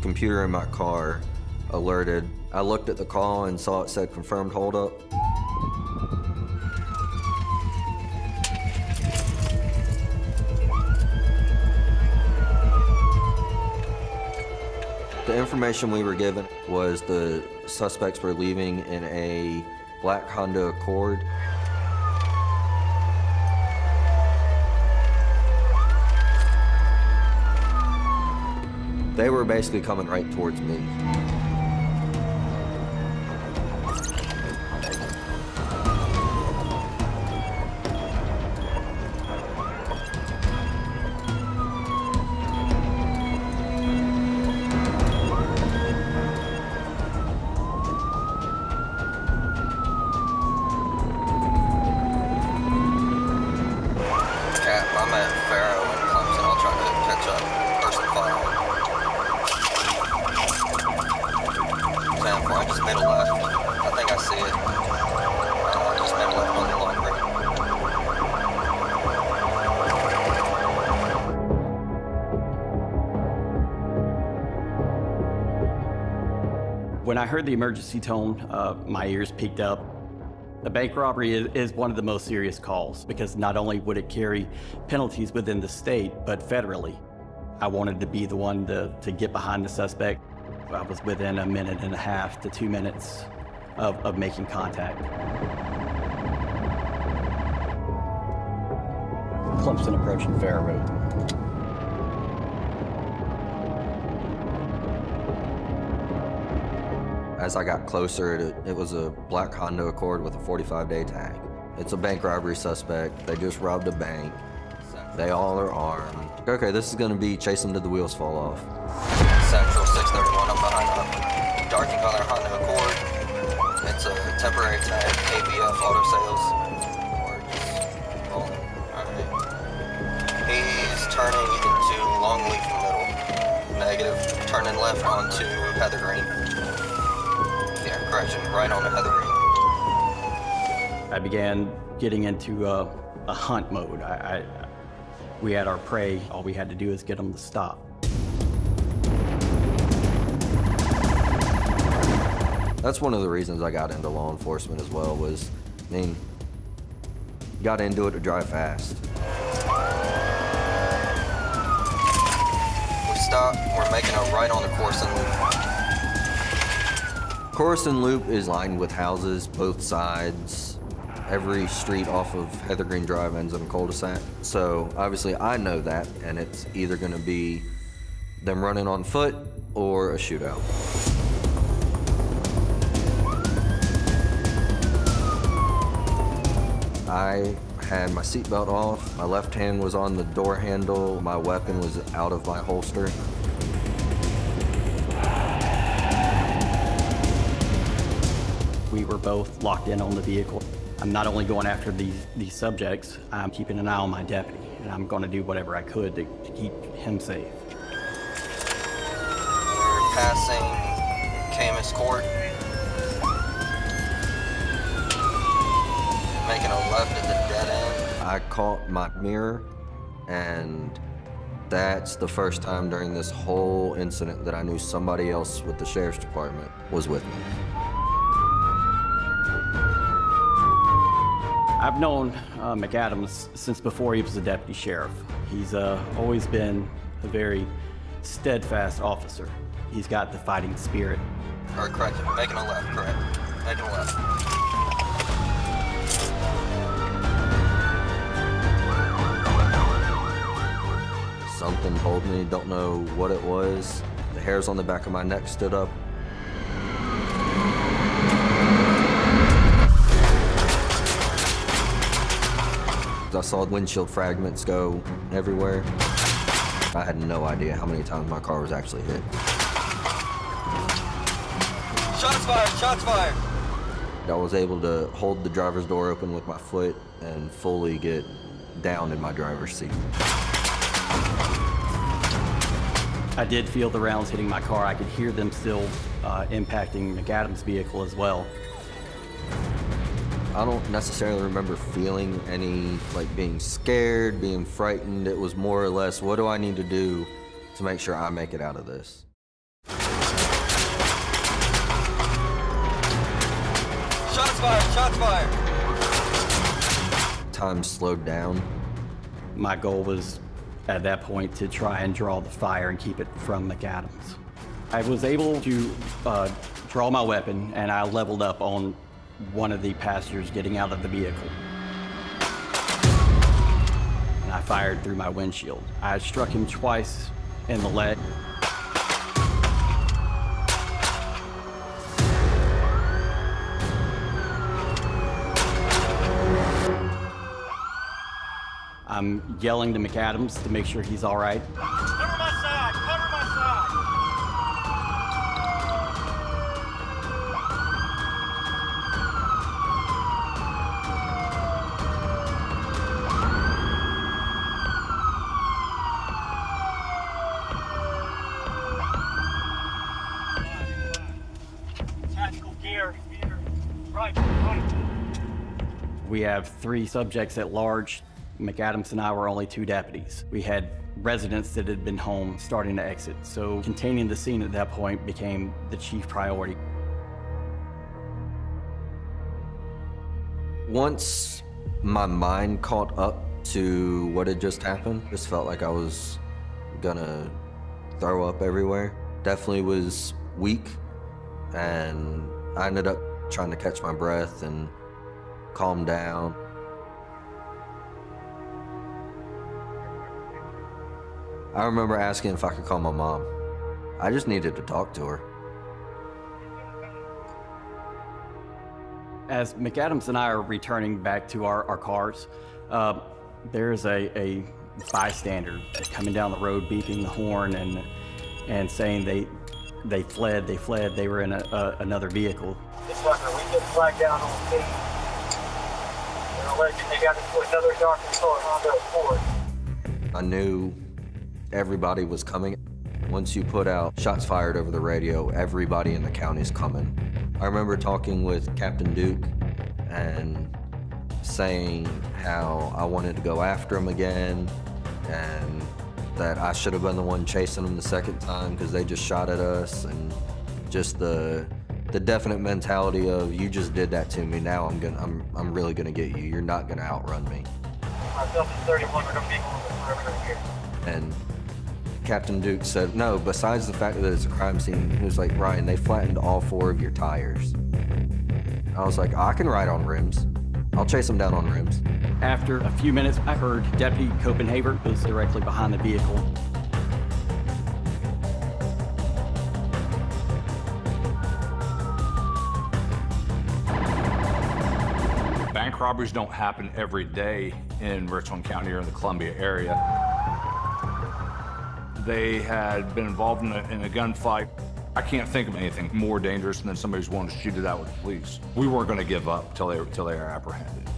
computer in my car alerted. I looked at the call and saw it said confirmed holdup. The information we were given was the suspects were leaving in a black Honda Accord. They were basically coming right towards me. When I heard the emergency tone, my ears peaked up. A bank robbery is one of the most serious calls because not only would it carry penalties within the state, but federally. I wanted to be the one to get behind the suspect. I was within 1.5 to 2 minutes of making contact. Clemson approaching Fair Road. As I got closer, it was a black Honda Accord with a 45-day tag. It's a bank robbery suspect. They just robbed a bank. They all are armed. Okay, this is gonna be chase them till the wheels fall off. Central 631, I'm behind a dark and color Honda Accord. It's a temporary tag, ABF Auto Sales. He's turning into Longleaf middle. Negative, turning left onto Heather Green. Yeah, correction, right on the Heather Green. I began getting into a hunt mode. We had our prey. All we had to do is get them to stop. That's one of the reasons I got into law enforcement as well was, I mean, got into it to drive fast. We stopped, we're making a right on the Corson Loop. Corson Loop is lined with houses, both sides. Every street off of Heather Green Drive ends in a cul-de-sac. So obviously I know that, and it's either gonna be them running on foot or a shootout. I had my seatbelt off, my left hand was on the door handle, my weapon was out of my holster. We were both locked in on the vehicle. I'm not only going after these subjects, I'm keeping an eye on my deputy, and I'm going to do whatever I could to keep him safe. We're passing Camus Court. Making a left at the dead end. I caught my mirror, and that's the first time during this whole incident that I knew somebody else with the sheriff's department was with me. I've known McAdams since before he was a deputy sheriff. He's always been a very steadfast officer. He's got the fighting spirit. Or correct, making a left, correct. Making a left. Something told me, don't know what it was. The hairs on the back of my neck stood up. I saw windshield fragments go everywhere. I had no idea how many times my car was actually hit. Shots fired, shots fired! I was able to hold the driver's door open with my foot and fully get down in my driver's seat. I did feel the rounds hitting my car. I could hear them still impacting McAdams' vehicle as well. I don't necessarily remember feeling any, like being scared, being frightened. It was more or less, what do I need to do to make sure I make it out of this? Shots fired. Time slowed down. My goal was, at that point, to try and draw the fire and keep it from McAdams. I was able to draw my weapon, and I leveled up on one of the passengers getting out of the vehicle. And I fired through my windshield. I struck him twice in the leg. I'm yelling to McAdams to make sure he's all right. Cover my side! Cover my side! Tactical gear. Right. We have 3 subjects at large. McAdams and I were only 2 deputies. We had residents that had been home starting to exit, so containing the scene at that point became the chief priority. Once my mind caught up to what had just happened, just felt like I was gonna throw up everywhere. Definitely was weak, and I ended up trying to catch my breath and calm down. I remember asking if I could call my mom. I just needed to talk to her. As McAdams and I are returning back to our cars, there's a bystander coming down the road beeping the horn and saying they fled, they were in another vehicle. This sucker, we just flagged down on the scene. They're alleging they got into another dark color Honda Accord. I knew everybody was coming. Once you put out shots fired over the radio, everybody in the county's coming. I remember talking with Captain Duke and saying how I wanted to go after him again and that I should have been the one chasing them the second time because they just shot at us, and just the definite mentality of, you just did that to me, now I'm really gonna get you. You're not gonna outrun me. Myself and 31 are gonna be going to the perimeter here. And Captain Duke said, no, besides the fact that it's a crime scene, he was like, Ryan, they flattened all 4 of your tires. I was like, I can ride on rims. I'll chase them down on rims. After a few minutes, I heard Deputy Copenhaver was directly behind the vehicle. Bank robberies don't happen every day in Richland County or in the Columbia area. They had been involved in a gunfight. I can't think of anything more dangerous than somebody who's willing to shoot it out with the police. We weren't going to give up till they were apprehended.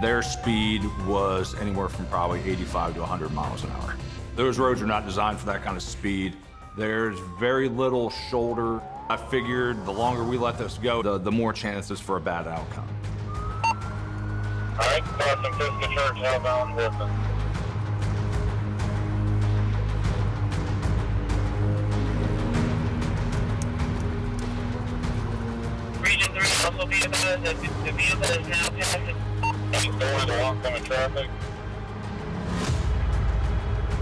Their speed was anywhere from probably 85 to 100 miles an hour. Those roads are not designed for that kind of speed. There's very little shoulder. I figured the longer we let this go, the more chances for a bad outcome. All right, crossing Pucnji Church, outbound Wilson. Region 3, also be advised that the vehicle is now passing. Going to oncoming traffic.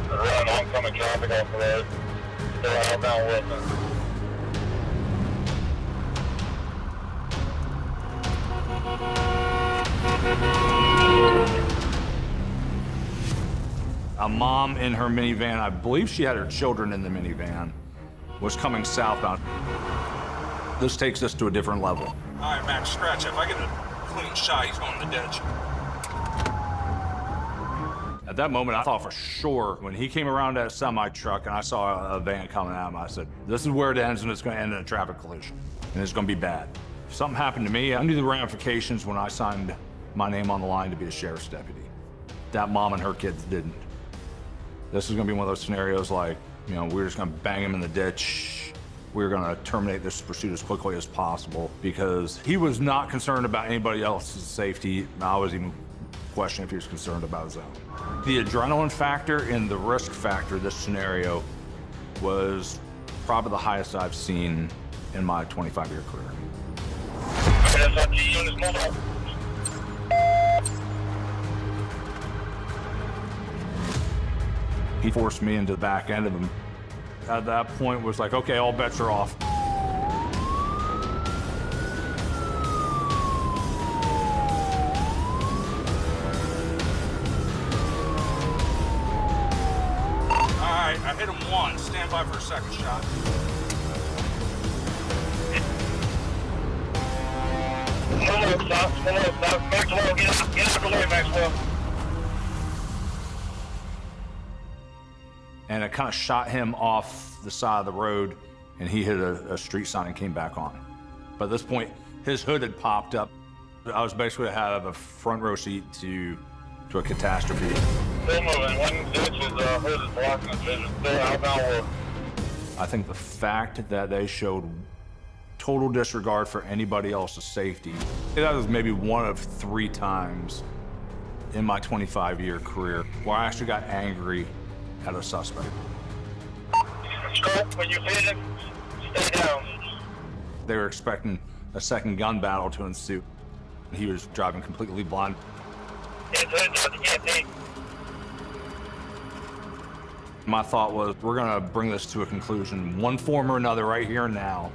Running oncoming traffic off the road. Still outbound Wilson. A mom in her minivan, I believe she had her children in the minivan, was coming southbound. This takes us to a different level. All right, Max, scratch. If I get a clean shot, he's going in the ditch. At that moment, I thought for sure, when he came around that semi-truck and I saw a van coming at him, I said, this is where it ends, and it's going to end in a traffic collision, and it's going to be bad. If something happened to me, I knew the ramifications when I signed my name on the line to be a sheriff's deputy. That mom and her kids didn't. This is going to be one of those scenarios like, you know, we're just going to bang him in the ditch. We're going to terminate this pursuit as quickly as possible, because he was not concerned about anybody else's safety. I was even questioning if he was concerned about his own. The adrenaline factor and the risk factor of this scenario was probably the highest I've seen in my 25-year career. He forced me into the back end of him. At that point, it was like, okay, all bets are off. I hit him once. Stand by for a second shot. Stop. Maxwell, get out of the way, Maxwell. And it kind of shot him off the side of the road, and he hit a street sign and came back on. But at this point, his hood had popped up. I was basically have a front row seat to a catastrophe. Still moving. One ditch is hood is blocking the vision. Still outbound. I think the fact that they showed total disregard for anybody else's safety, that was maybe one of 3 times in my 25-year career where I actually got angry at a suspect. When you hit it, stay down. They were expecting a second gun battle to ensue. He was driving completely blind. My thought was, we're gonna bring this to a conclusion, one form or another, right here and now.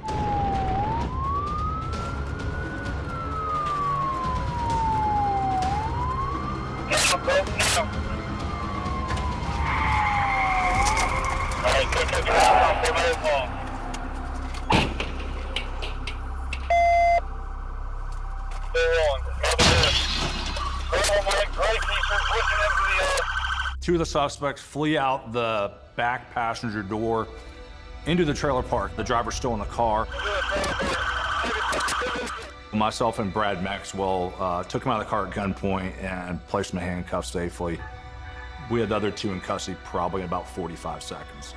Two of the suspects flee out the back passenger door into the trailer park. The driver's still in the car. Myself and Brad Maxwell took him out of the car at gunpoint and placed him in handcuffs safely. We had the other 2 in custody probably in about 45 seconds.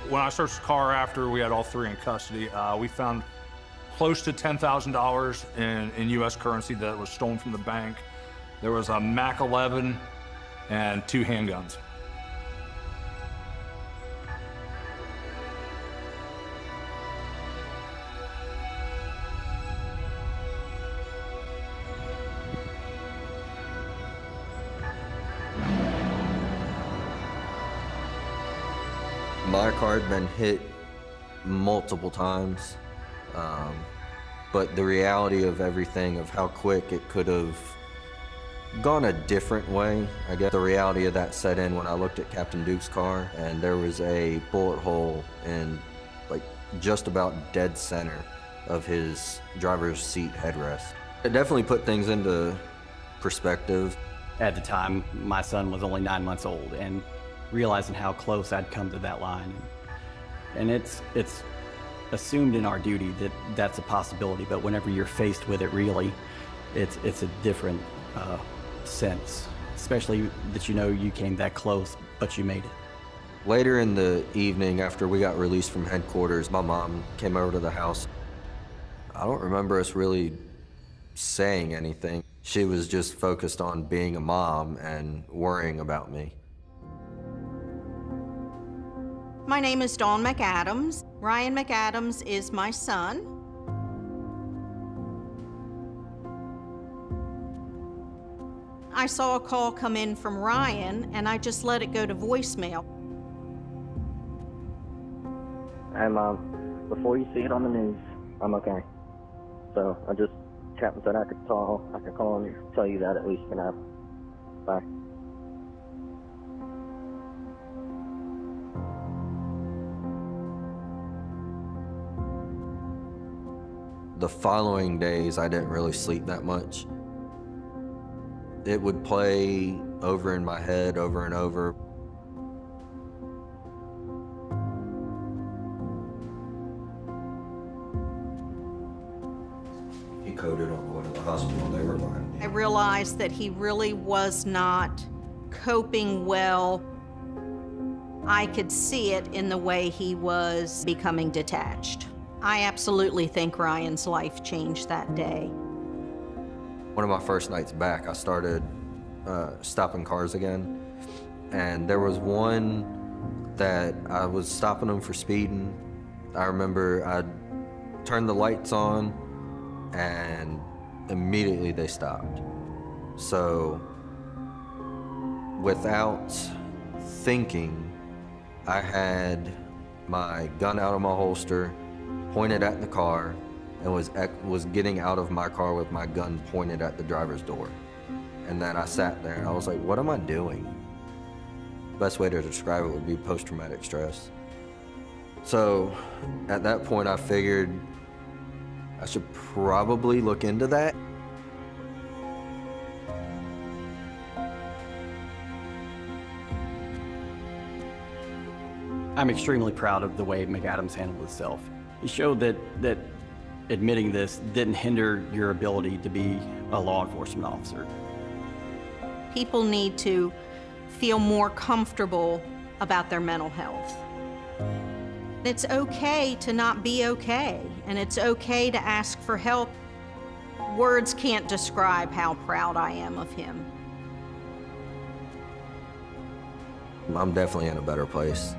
When I searched the car after we had all 3 in custody, we found close to $10,000 in U.S. currency that was stolen from the bank. There was a Mac 11 and 2 handguns. My car had been hit multiple times. But the reality of everything, of how quick it could have gone a different way, I guess the reality of that set in when I looked at Captain Duke's car, and there was a bullet hole in, like, just about dead center of his driver's seat headrest. It definitely put things into perspective. At the time, my son was only 9 months old, and realizing how close I'd come to that line. And it's assumed in our duty that that's a possibility, but whenever you're faced with it, really, it's a different sense, especially that you know you came that close, but you made it. Later in the evening, after we got released from headquarters, my mom came over to the house. I don't remember us really saying anything. She was just focused on being a mom and worrying about me. My name is Dawn McAdams. Ryan McAdams is my son. I saw a call come in from Ryan, and I just let it go to voicemail. Hey, Mom, before you see it on the news, I'm okay. So I just, Captain said I could call and tell you that at least for now. Bye. The following days, I didn't really sleep that much. It would play over in my head over and over. He coded on going to the hospital. They were lying. I realized that he really was not coping well. I could see it in the way he was becoming detached. I absolutely think Ryan's life changed that day. One of my first nights back, I started stopping cars again. And there was one that I was stopping them for speeding. I remember I turned the lights on and immediately they stopped. So without thinking, I had my gun out of my holster, pointed at the car, and was getting out of my car with my gun pointed at the driver's door. And then I sat there and I was like, what am I doing? Best way to describe it would be post-traumatic stress. So at that point I figured I should probably look into that. I'm extremely proud of the way McAdams handled himself. He showed that admitting this didn't hinder your ability to be a law enforcement officer. People need to feel more comfortable about their mental health. It's okay to not be okay, and it's okay to ask for help. Words can't describe how proud I am of him. I'm definitely in a better place.